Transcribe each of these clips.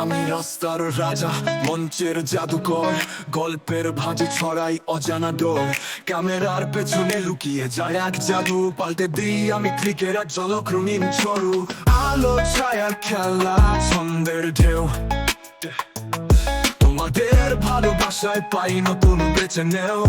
আমি রাস্তার রাজা, মঞ্চের জাদুকর, গল্পের ভাঁজে ছড়াই অজানা ডোর। ক্যামেরার পেছনে লুকিয়ে যায় এক জাদু, পাল্টে দিই আমি ক্রিকেট আর ঝলক রঙিন ছড়ু। আলো ছায়ার খেলা, ছন্দের ঢেউ, তোমাদের ভালোবাসায় পাই নতুন বেছে নেও।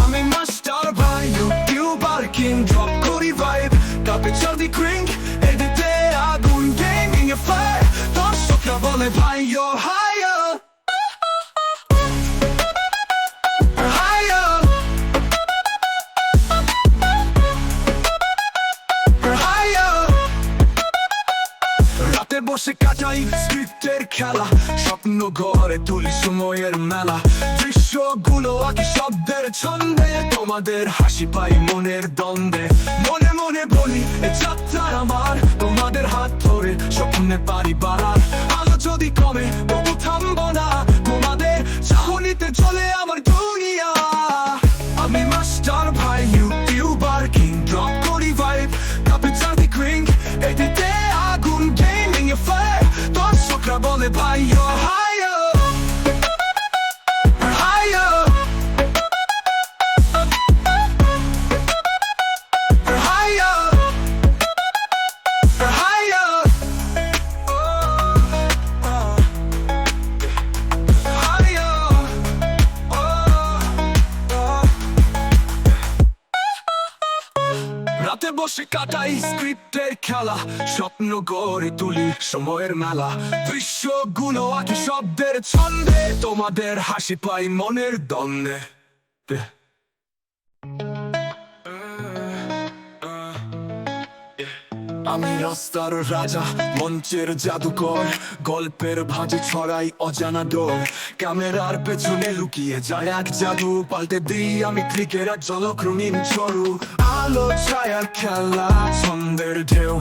আমি মাস্টার ভাই, ইউটিউবার কিং, ড্রপ করি ভাইব, কাপে চলতি ক্রিং, এডিটে আগুন, গেমিং এ ফায়ার। দর্শকরা বলে ভাই you're higher, higher, higher। রাতে বসে কাটাই স্ক্রিপ্টের খেলা, স্বপ্ন গড়ে তুলি সময়ের মেলা। দৃশ্যগুলো আঁকি শব্দের ছন্দে, তোমাদের হাসি পাই মনের দ্বন্দ্বে। মনে মনে বলি এ যাত্রা আমার, তোমাদের হাত ধরে স্বপ্নে পারি বাড়ার। আলো যদি কমে তবু থামবো না, তোমাদের চাহনিতে চলে আমার দুনিয়া। আমি মাস্টার ভাই, ইউটিউবার কিং, ড্রপ করি ভাইব, কাপে চাঁদি ক্রিং, এডিটে আগুন, গেমিং এ ফায়ার। দর্শকরা বলে ভাই you're higher, higher, higher, higher, higher, রাতে বসে কাটাই স্ক্রিপ্টের খেলা, স্বপ্ন গড়ে তুলি সময়ের মেলা। দৃশ্যগুলো আঁকি শব্দের ছন্দে, তোমাদের হাসি পাই মনের দ্বন্দ্বে। আমি রাস্তার রাজা, মঞ্চের জাদুকর, গল্পের ভাঁজে ছড়াই অজানা ডোর। ক্যামেরার পেছনে লুকিয়ে যায় এক জাদু, পাল্টে দিই আমি ক্রিকেট আর ঝলক রঙিন ছড়ু। আলো ছায়ার খেলা, ছন্দের ঢেউ,